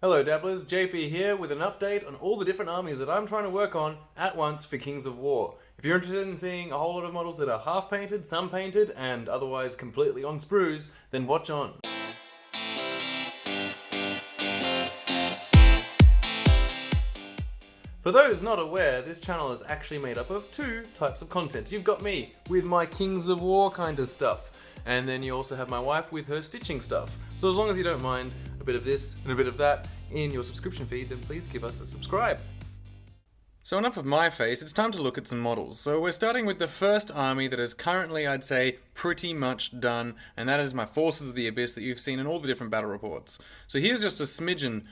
Hello Dabblers, JP here with an update on all the different armies that I'm trying to work on at once for Kings of War. If you're interested in seeing a whole lot of models that are half painted, some painted, and otherwise completely on sprues, then watch on. For those not aware, this channel is actually made up of two types of content. You've got me with my Kings of War kind of stuff, and then you also have my wife with her stitching stuff. So as long as you don't mind a bit of this and a bit of that in your subscription feed, then please give us a subscribe. So enough of my face, it's time to look at some models. So we're starting with the first army that is currently, I'd say, pretty much done, and that is my Forces of the Abyss that you've seen in all the different battle reports. So here's just a smidgen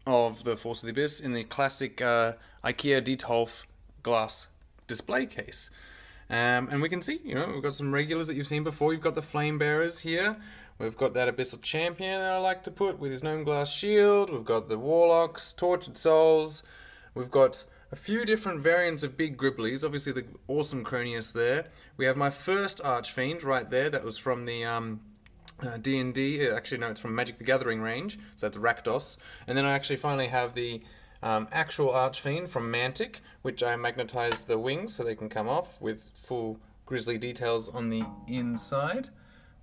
of the Force of the Abyss in the classic IKEA Dietolf glass display case. And we can see, we've got some regulars that you've seen before. You've got the Flame Bearers here. We've got that Abyssal Champion that I like to put with his gnome glass shield. We've got the Warlocks, Tortured Souls. We've got a few different variants of big Gribblies. Obviously the awesome Cronius there. We have my first Archfiend right there. That was from the D&D. Actually, no, it's from Magic the Gathering range. So that's Rakdos. And then I actually finally have the actual Archfiend from Mantic, which I magnetized the wings so they can come off with full grizzly details on the inside.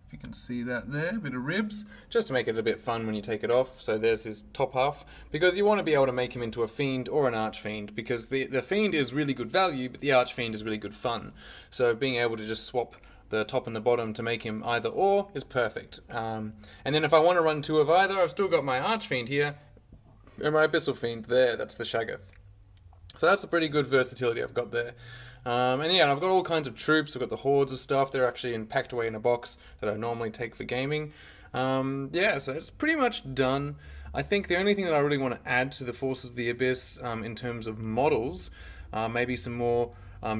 If you can see that there, a bit of ribs, just to make it a bit fun when you take it off. So there's his top half, because you want to be able to make him into a fiend or an archfiend, because the fiend is really good value, but the archfiend is really good fun. So being able to just swap the top and the bottom to make him either or is perfect. And then if I want to run two of either, I've still got my archfiend here, and my abyssal fiend there, that's the Shaggoth. So that's a pretty good versatility I've got there. And yeah, I've got all kinds of troops. I've got the hordes of stuff. They're actually packed away in a box that I normally take for gaming. Yeah, so it's pretty much done. I think the only thing that I really want to add to the Forces of the Abyss in terms of models, maybe some more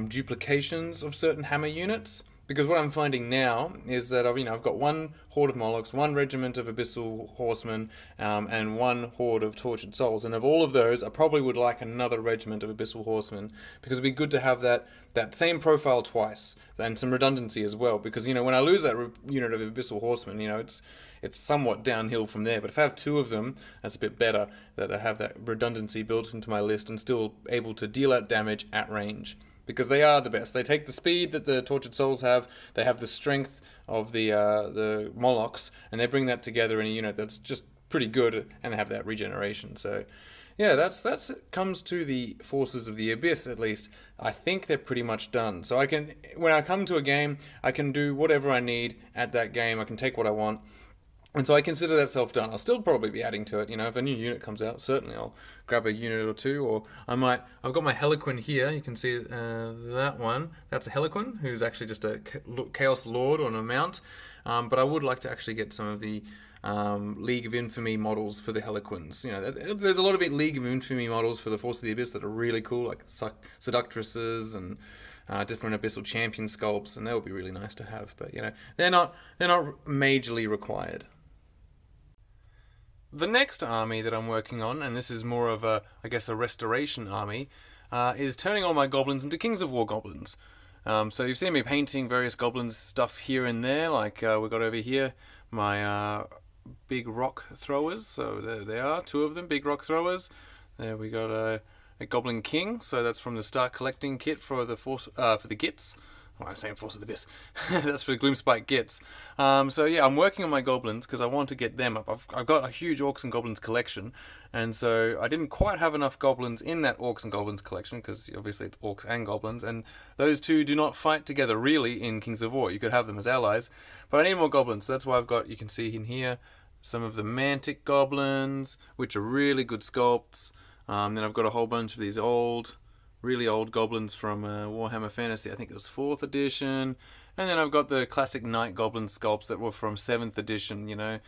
duplications of certain hammer units. Because what I'm finding now is that I've got one horde of Molochs, one regiment of Abyssal Horsemen, and one horde of Tortured Souls. And of all of those, I probably would like another regiment of Abyssal Horsemen, because it'd be good to have that same profile twice, and some redundancy as well. Because when I lose that unit of Abyssal Horsemen, it's somewhat downhill from there. But if I have two of them, that's a bit better, that I have that redundancy built into my list and still able to deal out damage at range. Because they are the best. They take the speed that the Tortured Souls have, they have the strength of the Molochs, and they bring that together in a unit that's just pretty good, and they have that regeneration. So yeah, that's comes to the Forces of the Abyss, at least. I think they're pretty much done. So when I come to a game, I can do whatever I need at that game. I can take what I want. And so I consider that self-done. I'll still probably be adding to it. If a new unit comes out, certainly I'll grab a unit or two. Or I've got my Heliquin here. You can see that one. That's a Heliquin, who's actually just a Chaos Lord on a mount. But I would like to actually get some of the League of Infamy models for the Heliquins. There's a lot of League of Infamy models for the Force of the Abyss that are really cool, like Seductresses and different Abyssal Champion sculpts, and that would be really nice to have. But they're not majorly required. The next army that I'm working on, and this is more of a restoration army, is turning all my goblins into Kings of War goblins. So you've seen me painting various goblins stuff here and there, like we've got over here my big rock throwers. So there they are, two of them, big rock throwers. There we got a Goblin King, so that's from the Start Collecting kit for the Gits. I'm saying Force of the Abyss. That's for the Gloomspite Gits. So yeah, I'm working on my goblins because I want to get them up. I've got a huge Orcs and Goblins collection, and so I didn't quite have enough goblins in that Orcs and Goblins collection, because obviously it's Orcs and Goblins, and those two do not fight together really in Kings of War. You could have them as allies, but I need more goblins, so that's why I've got, you can see in here, some of the Mantic goblins, which are really good sculpts. Then I've got a whole bunch of these really old goblins from Warhammer Fantasy. I think it was 4th edition. And then I've got the classic Night Goblin sculpts that were from 7th edition,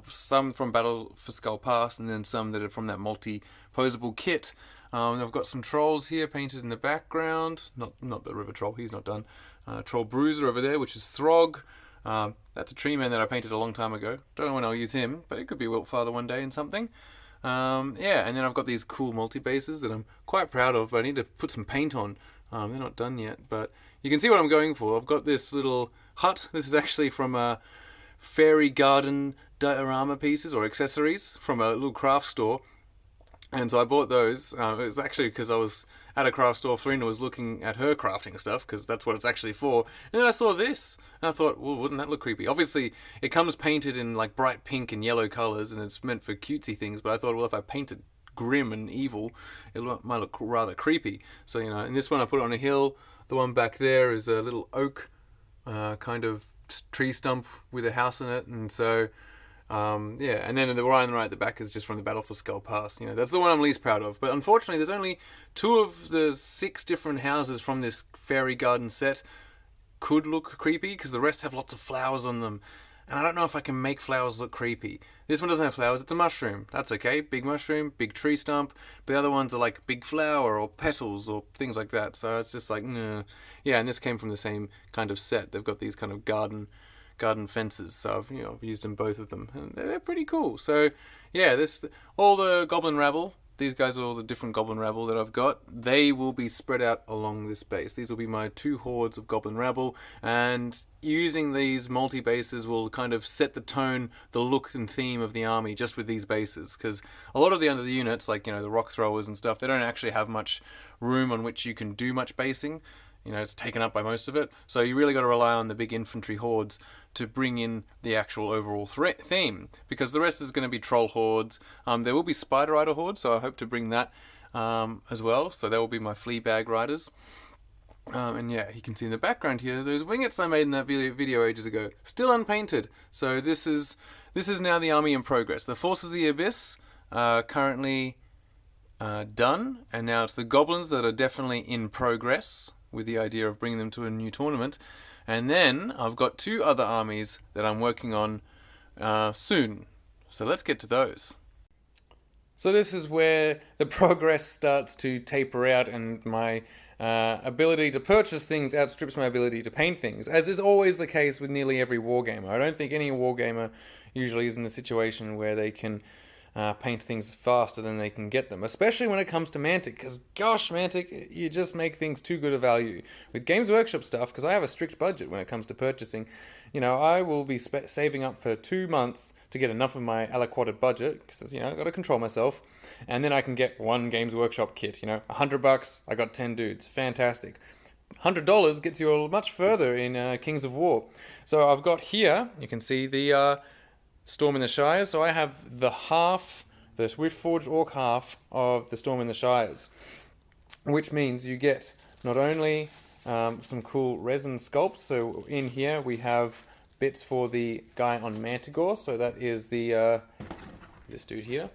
some from Battle for Skull Pass, and then some that are from that multi-posable kit. I've got some trolls here painted in the background. Not the River Troll, he's not done. Troll Bruiser over there, which is Throg. That's a tree man that I painted a long time ago. Don't know when I'll use him, but it could be Wiltfather one day in something. Yeah, and then I've got these cool multi-bases that I'm quite proud of, but I need to put some paint on. They're not done yet, but you can see what I'm going for. I've got this little hut. This is actually from a Fairy Garden diorama pieces or accessories from a little craft store. And so I bought those. It was actually because I was at a craft store. Farina was looking at her crafting stuff because that's what it's actually for. And then I saw this, and I thought, well, wouldn't that look creepy? Obviously, it comes painted in like bright pink and yellow colors, and it's meant for cutesy things. But I thought, well, if I paint it grim and evil, it might look rather creepy. So in this one I put it on a hill. The one back there is a little oak kind of tree stump with a house in it, and so. And then the one right at the back is just from the Battle for Skull Pass. That's the one I'm least proud of. But unfortunately, there's only 2 of the 6 different houses from this fairy garden set could look creepy because the rest have lots of flowers on them. And I don't know if I can make flowers look creepy. This one doesn't have flowers, it's a mushroom. That's okay, big mushroom, big tree stump. But the other ones are like big flower or petals or things like that. So it's just like, nah. Yeah, and this came from the same kind of set. They've got these kind of garden fences, so I've used them, both of them, and they're pretty cool. So yeah, all the goblin rabble, these guys are all the different goblin rabble that I've got. They will be spread out along this base. These will be my 2 hordes of goblin rabble, and using these multi-bases will kind of set the tone, the look and theme of the army just with these bases, because a lot of the other units, like the rock throwers and stuff, they don't actually have much room on which you can do much basing. It's taken up by most of it. So you really got to rely on the big infantry hordes to bring in the actual overall theme. Because the rest is going to be troll hordes. There will be spider rider hordes, so I hope to bring that as well. So that will be my flea bag riders. And yeah, you can see in the background here, those wingets I made in that video ages ago, still unpainted. So this is now the army in progress. The Forces of the Abyss are currently done. And now it's the goblins that are definitely in progress, with the idea of bringing them to a new tournament. And then I've got 2 other armies that I'm working on soon. So let's get to those. So this is where the progress starts to taper out and my ability to purchase things outstrips my ability to paint things, as is always the case with nearly every wargamer. I don't think any wargamer usually is in a situation where they can paint things faster than they can get them, especially when it comes to Mantic, because gosh, Mantic, you just make things too good a value. With Games Workshop stuff, because I have a strict budget when it comes to purchasing, I will be saving up for 2 months to get enough of my aliquoted budget, because I've got to control myself, and then I can get 1 Games Workshop kit, $100, I got 10 dudes, fantastic. $100 gets you much further in Kings of War. So I've got here, you can see the Storm in the Shires. So I have the Riftforged Orc half of the Storm in the Shires, which means you get not only some cool resin sculpts. So in here we have bits for the guy on Manticore. So that is the this dude here.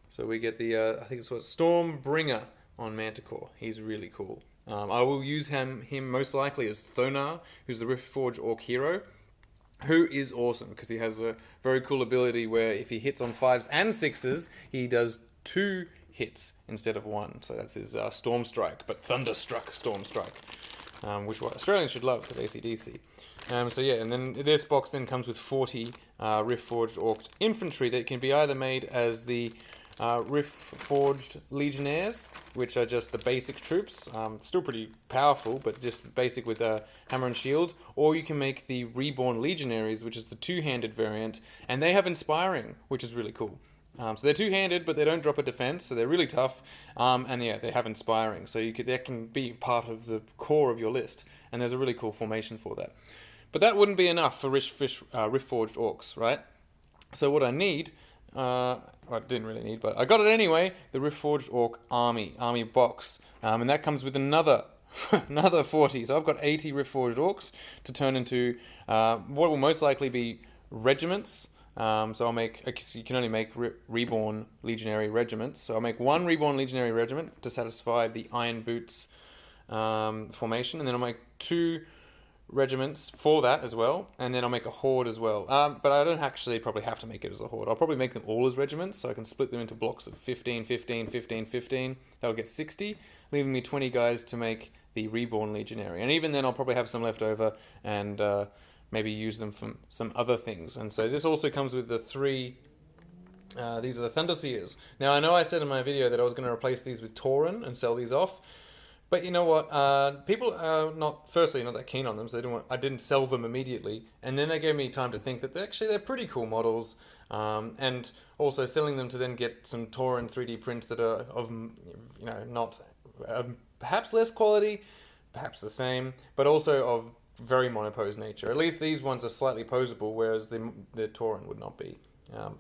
So we get the I think it's what Stormbringer on Manticore. He's really cool. I will use him most likely as Thonar, who's the Riftforged Orc hero, who is awesome because he has a very cool ability where if he hits on 5s and 6s, he does 2 hits instead of 1. So that's his Storm Strike, but Thunderstruck Storm Strike, which Australians should love because AC/DC. So yeah, and then this box then comes with 40 Riftforged Orc infantry that can be either made as the Riftforged Legionnaires, which are just the basic troops, still pretty powerful, but just basic with a hammer and shield, or you can make the Reborn Legionaries, which is the 2-handed variant, and they have Inspiring, which is really cool. So they're 2-handed, but they don't drop a defense, so they're really tough, and yeah, they have Inspiring, so that can be part of the core of your list, and there's a really cool formation for that. But that wouldn't be enough for Riftforged Orcs, right? So what I need, I didn't really need, but I got it anyway, the Riftforged Orc army box, and that comes with another 40, so I've got 80 Riftforged Orcs to turn into what will most likely be regiments. So I'll make, you can only make Reborn Legionary regiments, so I'll make 1 Reborn Legionary regiment to satisfy the Iron Boots formation, and then I'll make 2 regiments for that as well, and then I'll make a horde as well, but I don't actually probably have to make it as a horde. I'll probably make them all as regiments, so I can split them into blocks of 15, 15, 15, 15. That'll get 60, leaving me 20 guys to make the Reborn Legionary, and even then I'll probably have some left over and maybe use them for some other things. And so this also comes with the 3 these are the Thunderseers. Now I know I said in my video that I was going to replace these with Tauren and sell these off, but you know what? People are not that keen on them, so I didn't sell them immediately. And then they gave me time to think that they're pretty cool models. And also selling them to then get some Tauren 3D prints that are of, not perhaps less quality, perhaps the same, but also of very monopose nature. At least these ones are slightly posable, whereas the Tauren would not be.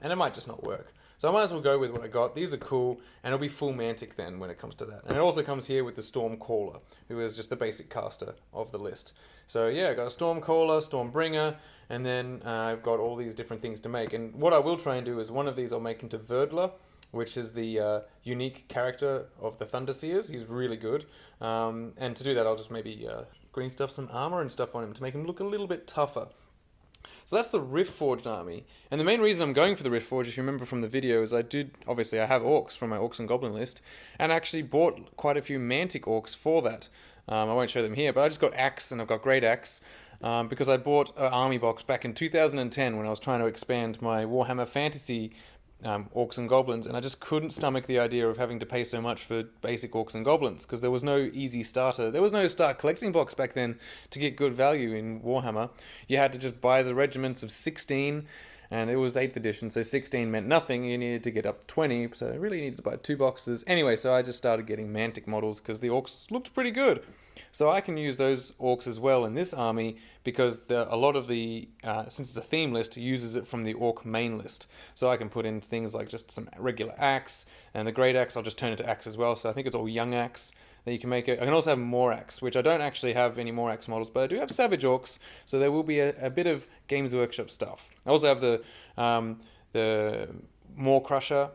And it might just not work. So I might as well go with what I got. These are cool, and it'll be full Mantic then when it comes to that. And it also comes here with the Stormcaller, who is just the basic caster of the list. So yeah, I got a Stormcaller, Stormbringer, and then I've got all these different things to make. And what I will try and do is one of these I'll make into Verdler, which is the unique character of the Thunderseers. He's really good. And to do that, I'll just maybe green stuff some armor and stuff on him to make him look a little bit tougher. So that's the Riftforged army. And the main reason I'm going for the Riftforged, if you remember from the video, is I have Orcs from my Orcs and Goblin list, and I actually bought quite a few Mantic Orcs for that. I won't show them here, but I just got Axe, and I've got Great Axe, because I bought an army box back in 2010 when I was trying to expand my Warhammer Fantasy Orcs and Goblins, and I just couldn't stomach the idea of having to pay so much for basic Orcs and Goblins, because there was no easy starter. There was no start collecting box back then to get good value in Warhammer. You had to just buy the regiments of 16, and it was 8th edition, so 16 meant nothing. You needed to get up 20, so I really needed to buy 2 boxes. Anyway, so I just started getting Mantic models, because the Orcs looked pretty good. So I can use those Orcs as well in this army, because a lot of the, since it's a theme list, uses it from the Orc main list. So I can put in things like just some regular Axe, and the Great Axe I'll just turn into Axe as well. So I think it's all Young Axe that you can make it. I can also have more Axe, which I don't actually have any more Axe models, but I do have Savage Orcs, so there will be a bit of Games Workshop stuff. I also have the Maw Crusher.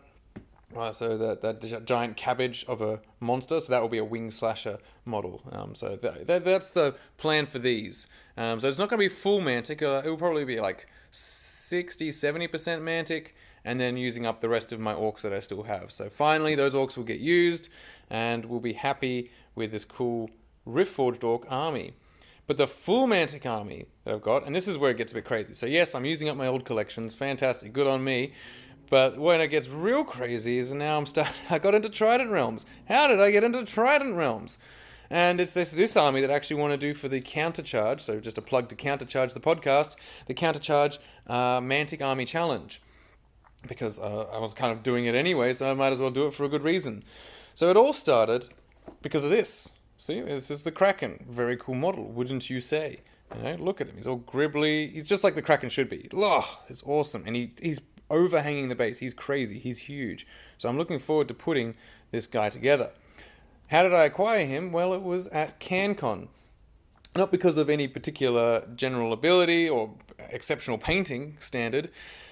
So that giant cabbage of a monster, so that will be a wing slasher model. So that's the plan for these. So it's not going to be full Mantic. It will probably be like 60-70% Mantic, and then using up the rest of my Orcs that I still have. So finally, those Orcs will get used, and we'll be happy with this cool Riftforged Orc army. But the full Mantic army that I've got, and this is where it gets a bit crazy. So yes, I'm using up my old collections. Fantastic, good on me. But when it gets real crazy is now I got into Trident Realms. How did I get into Trident Realms? And it's this army that I actually want to do for the Countercharge, so just a plug to Countercharge the podcast, the Countercharge Mantic Army Challenge. Because I was kind of doing it anyway, so I might as well do it for a good reason. So it all started because of this. See, this is the Kraken. Very cool model, wouldn't you say? You know, look at him. He's all gribbly. He's just like the Kraken should be. Oh, it's awesome. And he's overhanging the base. He's crazy. He's huge. So I'm looking forward to putting this guy together. How did I acquire him? Well, it was at CanCon. Not because of any particular general ability or exceptional painting standard.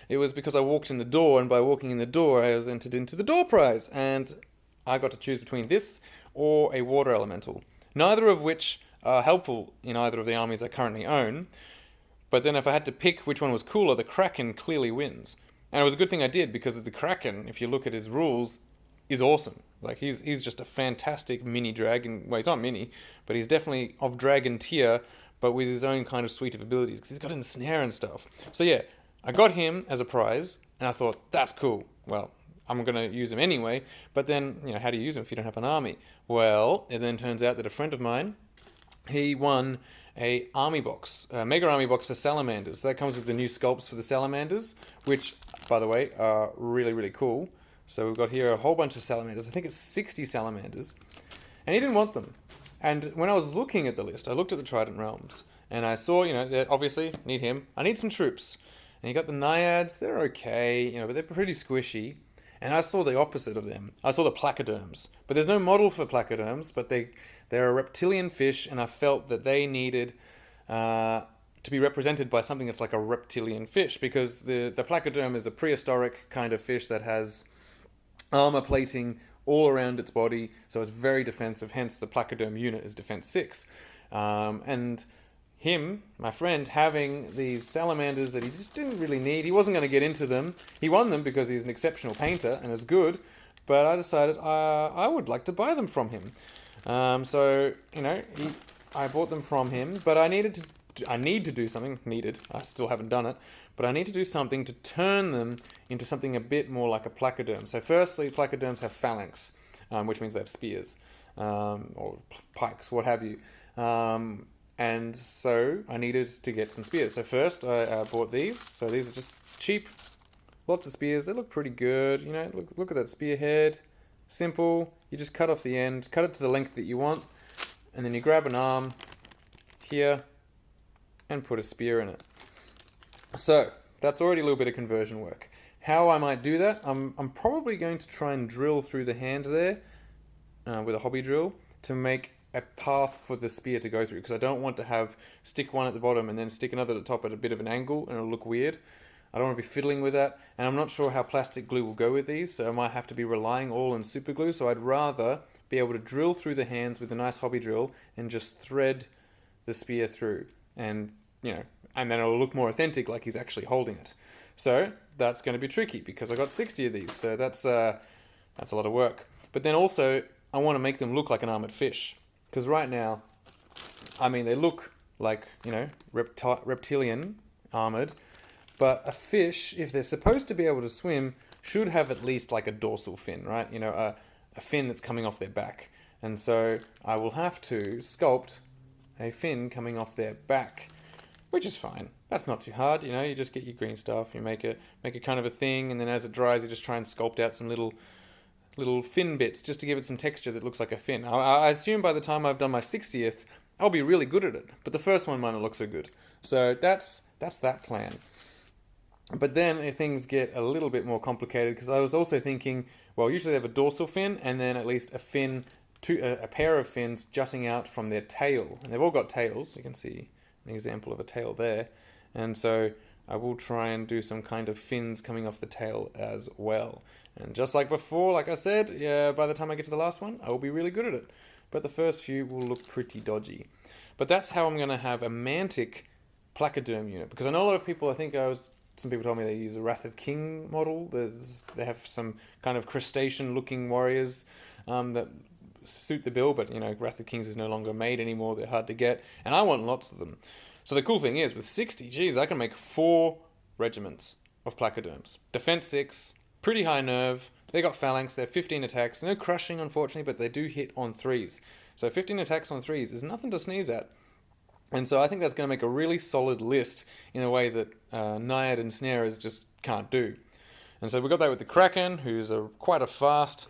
It was because I walked in the door, and by walking in the door, I was entered into the door prize. And I got to choose between this or a water elemental. Neither of which are helpful in either of the armies I currently own. But then if I had to pick which one was cooler, the Kraken clearly wins. And it was a good thing I did, because the Kraken, if you look at his rules, is awesome. Like, he's just a fantastic mini dragon. Well, he's not mini, but he's definitely of dragon tier, but with his own kind of suite of abilities, because he's got ensnare and stuff. So yeah, I got him as a prize, and I thought, that's cool. Well, I'm going to use him anyway, but then, how do you use him if you don't have an army? Well, it then turns out that a friend of mine, he won a army box, a mega army box for salamanders. So that comes with the new sculpts for the salamanders, which, by the way, are really, really cool. So we've got here a whole bunch of salamanders. I think it's 60 salamanders. And he didn't want them. And when I was looking at the list, I looked at the Trident Realms, and I saw, they obviously need him. I need some troops. And you got the Naiads. They're okay, but they're pretty squishy. And I saw the opposite of them. I saw the Placoderms. But there's no model for Placoderms, but they're a reptilian fish, and I felt that they needed to be represented by something that's like a reptilian fish, because the Placoderm is a prehistoric kind of fish that has armor plating all around its body, so it's very defensive, hence the Placoderm unit is defense 6. And him, my friend, having these salamanders that he just didn't really need, he wasn't going to get into them. He won them because he's an exceptional painter and is good, but I decided I would like to buy them from him. I bought them from him, but I need to do something. I still haven't done it, but I need to do something to turn them into something a bit more like a Placoderm. So firstly, Placoderms have phalanx, which means they have spears, or pikes, what have you. And so I needed to get some spears. So first I bought these. So these are just cheap Lots of spears. They look pretty good. You know, look at that spearhead. Simple. You just cut off the end, cut it to the length that you want, and then you grab an arm here and put a spear in it. So that's already a little bit of conversion work. How I might do that, I'm probably going to try and drill through the hand there with a hobby drill to make a path for the spear to go through, because I don't want to stick one at the bottom and then stick another at the top at a bit of an angle, and it'll look weird. I don't want to be fiddling with that, and I'm not sure how plastic glue will go with these, so I might have to be relying all on super glue. So I'd rather be able to drill through the hands with a nice hobby drill and just thread the spear through, and and then it'll look more authentic, like he's actually holding it. So that's going to be tricky because I got 60 of these, so that's a lot of work. But then also I want to make them look like an armored fish, because right now, I mean, they look like reptilian armored. But a fish, if they're supposed to be able to swim, should have at least like a dorsal fin, right? A fin that's coming off their back. And so I will have to sculpt a fin coming off their back, which is fine. That's not too hard. You just get your green stuff, you make a kind of a thing, and then as it dries, you just try and sculpt out some little fin bits just to give it some texture that looks like a fin. I assume by the time I've done my 60th, I'll be really good at it. But the first one might not look so good. So that's that plan. But then things get a little bit more complicated, because I was also thinking, well, usually they have a dorsal fin and then at least a pair of fins jutting out from their tail. And they've all got tails. You can see an example of a tail there. And so I will try and do some kind of fins coming off the tail as well. And just like before, like I said, by the time I get to the last one, I will be really good at it. But the first few will look pretty dodgy. But that's how I'm going to have a mantic placoderm unit. Because I know a lot of people, some people told me they use a Wrath of King model. They have some kind of crustacean-looking warriors that suit the bill, but Wrath of Kings is no longer made anymore. They're hard to get, and I want lots of them. So the cool thing is, with 60, geez, I can make 4 regiments of placoderms. Defense 6, pretty high nerve. They got phalanx. They're 15 attacks. No crushing, unfortunately, but they do hit on 3s. So 15 attacks on 3s is nothing to sneeze at. And so I think that's going to make a really solid list in a way that Naiad and Snarers just can't do. And so we got that with the Kraken, who's quite a fast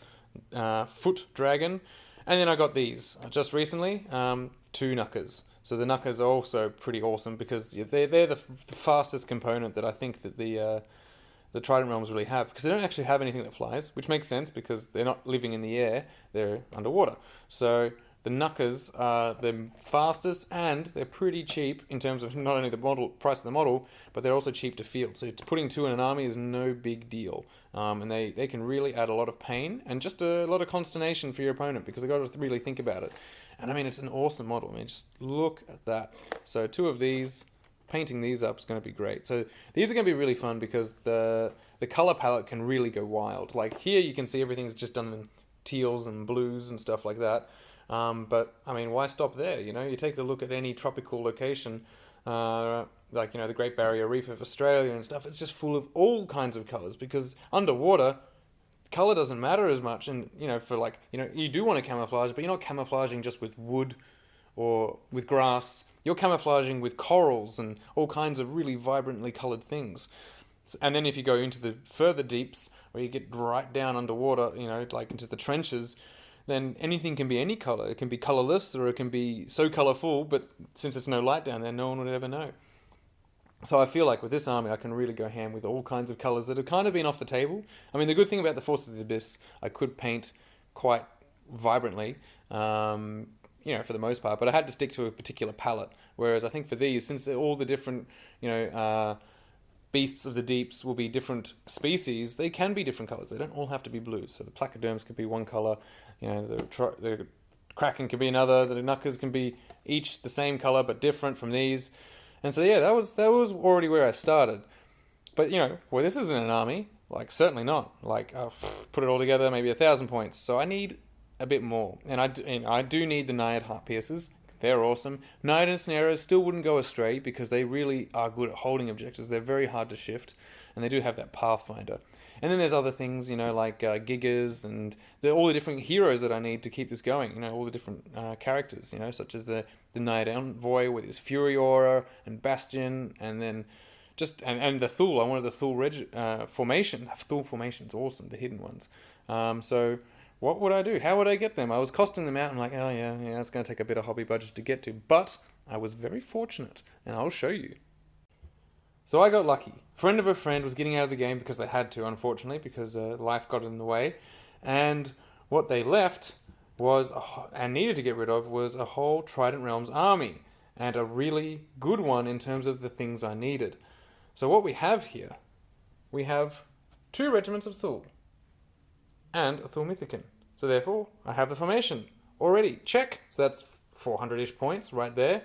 foot dragon. And then I got these just recently, 2 Knuckers. So the Knuckers are also pretty awesome because they're the fastest component that I think that the Trident realms really have, because they don't actually have anything that flies, which makes sense because they're not living in the air, they're underwater. So the Knuckers are the fastest, and they're pretty cheap in terms of not only the price of the model, but they're also cheap to field. So putting 2 in an army is no big deal. And they can really add a lot of pain and just a lot of consternation for your opponent, because they've got to really think about it. And I mean, it's an awesome model. I mean, just look at that. So 2 of these, painting these up is going to be great. So these are going to be really fun because the color palette can really go wild. Like here you can see everything's just done in teals and blues and stuff like that. But I mean, why stop there? You take a look at any tropical location, like the Great Barrier Reef of Australia and stuff. It's just full of all kinds of colors, because underwater, color doesn't matter as much. And you do want to camouflage, but you're not camouflaging just with wood or with grass. You're camouflaging with corals and all kinds of really vibrantly colored things. And then if you go into the further deeps, where you get right down underwater, like into the trenches, then anything can be any color. It can be colorless, or it can be so colorful, but since there's no light down there, no one would ever know. So I feel like with this army, I can really go ham with all kinds of colors that have kind of been off the table. I mean, the good thing about the Forces of the Abyss, I could paint quite vibrantly, for the most part, but I had to stick to a particular palette. Whereas I think for these, since they're all the different, beasts of the deeps will be different species, they can be different colors. They don't all have to be blue. So the placoderms could be one color, the Kraken could be another, the Knuckers can be each the same color but different from these. And so that was already where I started. But this isn't an army. Like, certainly not. Like, put it all together, maybe 1,000 points. So I need a bit more. And I do need the Naiad Heart Piercers. They're awesome. Naiad and Snarers still wouldn't go astray, because they really are good at holding objectives. They're very hard to shift, and they do have that Pathfinder. And then there's other things, like Gigas and all the different heroes that I need to keep this going. All the different characters, such as the Naiad Envoy with his Fury Aura and Bastion, and then And the Thule, I wanted the Thule formation. Thule formation's awesome, the hidden ones. So what would I do? How would I get them? I was costing them out. I'm like, oh yeah, it's going to take a bit of hobby budget to get to. But I was very fortunate, and I'll show you. So I got lucky. Friend of a friend was getting out of the game because they had to, unfortunately, because life got in the way. And what they left was, and needed to get rid of, was a whole Trident Realms army. And a really good one in terms of the things I needed. So what we have here, we have 2 regiments of Thule. And a Thule Mythicin. So therefore, I have the formation already. Check. So that's 400-ish points right there.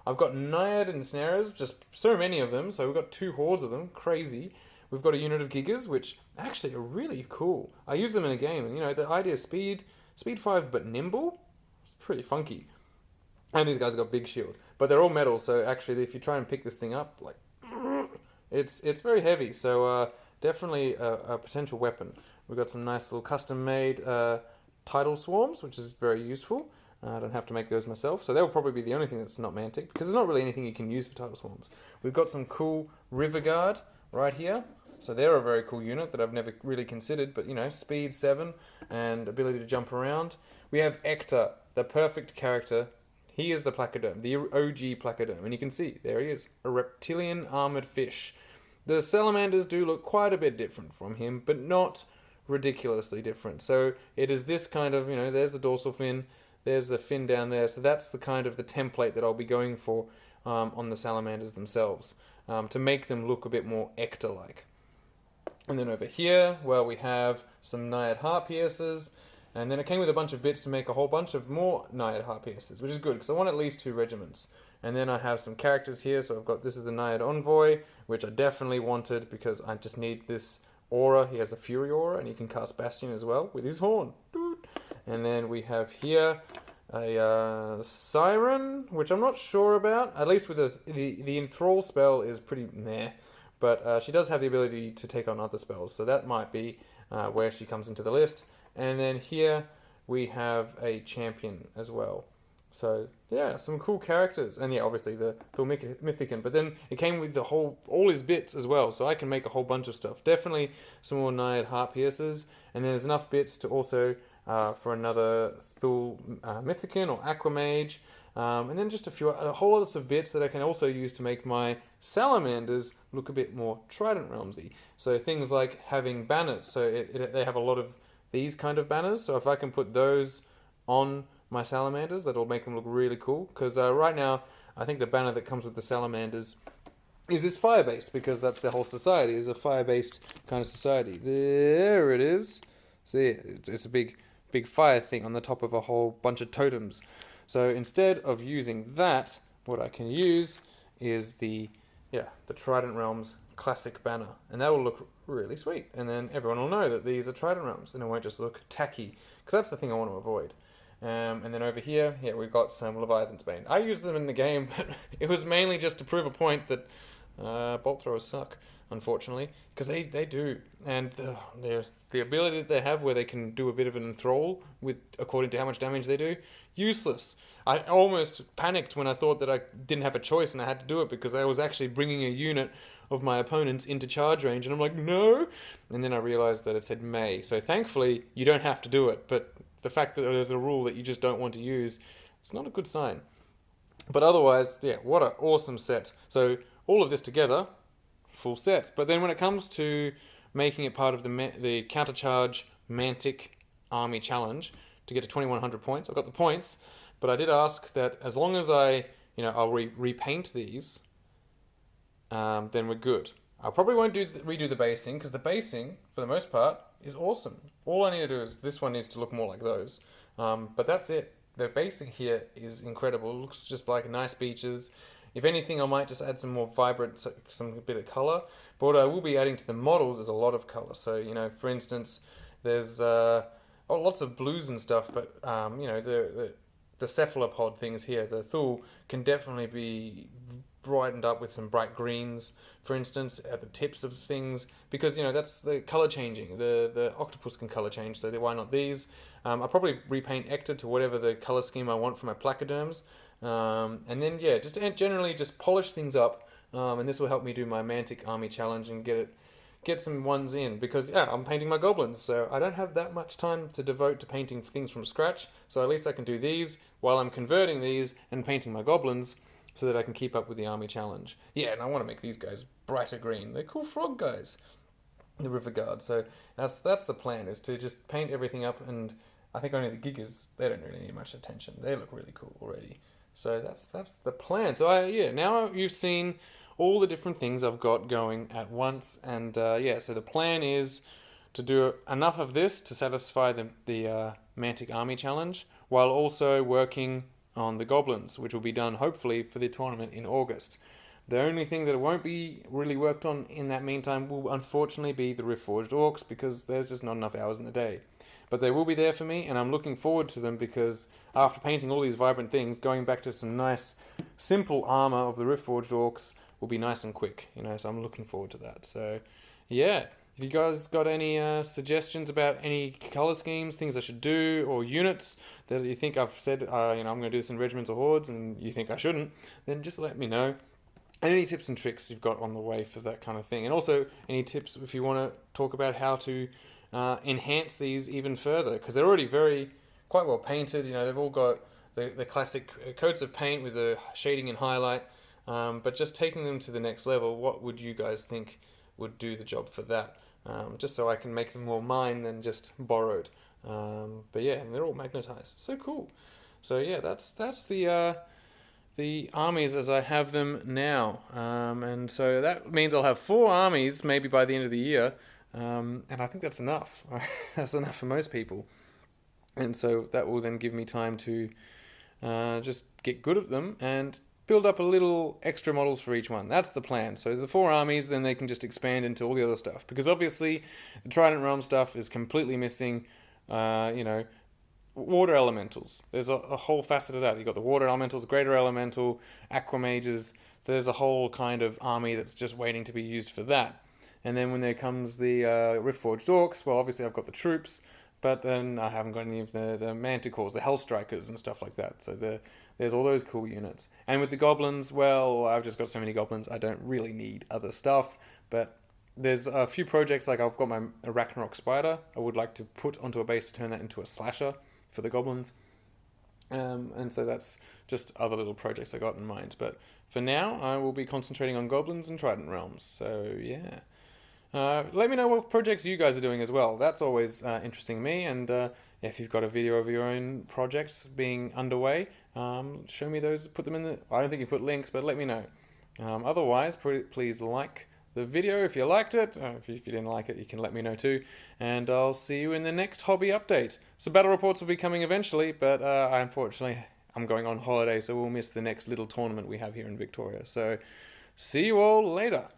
I've got Naiad Ensnarers, just so many of them. So we've got 2 hordes of them. Crazy. We've got a unit of Gigas, which actually are really cool. I use them in a game, and the idea is speed 5 but nimble. It's pretty funky. And these guys have got big shield. But they're all metal, so actually if you try and pick this thing up, like, it's very heavy. So definitely a potential weapon. We've got some nice little custom-made tidal swarms, which is very useful. I don't have to make those myself. So they'll probably be the only thing that's not mantic, because there's not really anything you can use for tidal swarms. We've got some cool River Guard right here. So they're a very cool unit that I've never really considered, but speed 7 and ability to jump around. We have Ector, the perfect character. He is the Placoderm, the OG Placoderm, and you can see, there he is, a reptilian armored fish. The salamanders do look quite a bit different from him, but not ridiculously different. So it is this kind of, there's the dorsal fin, there's the fin down there, so that's the kind of the template that I'll be going for on the salamanders themselves, to make them look a bit more Ector-like. And then over here, well, we have some Naiad Heart Piercers, and then it came with a bunch of bits to make a whole bunch of more Naiad Heart Piercers, which is good, because I want at least 2 regiments. And then I have some characters here, so I've got, this is the Naiad Envoy, which I definitely wanted, because I just need this aura. He has a Fury aura, and he can cast Bastion as well, with his horn. And then we have here a Siren, which I'm not sure about, at least with the Enthrall spell is pretty meh. But she does have the ability to take on other spells, so that might be where she comes into the list. And then here we have a champion as well. So yeah, some cool characters. And yeah, obviously the Mythicin. But then it came with all his bits as well, so I can make a whole bunch of stuff. Definitely some more Naiad Heart Piercers. And then there's enough bits to also, for another Thule Mythicin or Aquamage. And then just a whole lots of bits that I can also use to make my salamanders look a bit more Trident Realmsy. So things like having banners. So they have a lot of these kind of banners. So if I can put those on my salamanders, that'll make them look really cool. Because right now, I think the banner that comes with the salamanders is this fire-based, because that's the whole society, is a fire-based kind of society. There it is. See, it's a big fire thing on the top of a whole bunch of totems. So instead of using that, what I can use is the Trident Realms classic banner. And that will look really sweet. And then everyone will know that these are Trident Realms, and it won't just look tacky, because that's the thing I want to avoid. And then over here, we've got some Leviathan's Bane. I use them in the game, but it was mainly just to prove a point that bolt throwers suck, unfortunately, because they do. And the ability that they have where they can do a bit of an enthrall with according to how much damage they do, useless. I almost panicked when I thought that I didn't have a choice and I had to do it, because I was actually bringing a unit of my opponents into charge range, and I'm like, no! And then I realized that it said may. So thankfully, you don't have to do it, but the fact that there's a rule that you just don't want to use, it's not a good sign. But otherwise, what an awesome set. So all of this together, full set. But then when it comes to making it part of the countercharge Mantic Army Challenge to get to 2100 points, I've got the points, but I did ask that as long as I'll repaint these, then we're good. I probably won't redo the basing, because the basing, for the most part, is awesome. All I need to do is, this one needs to look more like those. But that's it. The basing here is incredible. It looks just like nice beaches. If anything, I might just add some more vibrant, some bit of colour. But what I will be adding to the models is a lot of colour. So, for instance, there's lots of blues and stuff, but, the cephalopod things here, the Thule, can definitely be brightened up with some bright greens, for instance, at the tips of things, because that's the color changing. The octopus can color change, so why not these? I'll probably repaint Ector to whatever the color scheme I want for my placoderms, and then just generally just polish things up And this will help me do my Mantic Army Challenge and get some ones in, because yeah, I'm painting my goblins, so I don't have that much time to devote to painting things from scratch, so at least I can do these while I'm converting these and painting my goblins so that I can keep up with the army challenge. Yeah, and I want to make these guys brighter green. They're cool frog guys, the river guard. So that's the plan, is to just paint everything up, and I think only the gigas, they don't really need much attention. They look really cool already. So that's the plan. So now you've seen all the different things I've got going at once, and so the plan is to do enough of this to satisfy the Mantic Army Challenge, while also working on the Goblins, which will be done hopefully for the tournament in August. The only thing that won't be really worked on in that meantime will unfortunately be the Riftforged Orcs, because there's just not enough hours in the day. But they will be there for me, and I'm looking forward to them, because after painting all these vibrant things, going back to some nice, simple armor of the Riftforged Orcs will be nice and quick, so I'm looking forward to that. So, yeah, if you guys got any suggestions about any color schemes, things I should do, or units that you think I've said, I'm going to do this in regiments or hordes, and you think I shouldn't, then just let me know. And any tips and tricks you've got on the way for that kind of thing. And also any tips if you want to talk about how to enhance these even further, because they're already quite well painted. They've all got the classic coats of paint with the shading and highlight. But just taking them to the next level, what would you guys think would do the job for that? Just so I can make them more mine than just borrowed. But yeah, and they're all magnetized. So cool. So yeah, that's the armies as I have them now. And so that means I'll have 4 armies maybe by the end of the year. And I think that's enough. That's enough for most people. And so that will then give me time to just get good at them and build up a little extra models for each one. That's the plan. So the 4 armies, then they can just expand into all the other stuff. Because obviously the Trident Realm stuff is completely missing, water elementals. There's a whole facet of that. You've got the water elementals, greater elemental, aqua mages. There's a whole kind of army that's just waiting to be used for that. And then when there comes the Riftforged Orcs, well, obviously I've got the troops, but then I haven't got any of the Manticores, the Hellstrikers and stuff like that. So there's all those cool units. And with the Goblins, well, I've just got so many Goblins, I don't really need other stuff. But there's a few projects, like I've got my Arachnarok Spider. I would like to put onto a base to turn that into a slasher for the Goblins. And so that's just other little projects I got in mind. But for now, I will be concentrating on Goblins and Trident Realms. So yeah. Let me know what projects you guys are doing as well. That's always interesting to me. And if you've got a video of your own projects being underway, show me those. Put them in the... I don't think you put links, but let me know. Otherwise, please like the video if you liked it. If you didn't like it, you can let me know too. And I'll see you in the next hobby update. So battle reports will be coming eventually, but unfortunately I'm going on holiday, so we'll miss the next little tournament we have here in Victoria. So see you all later.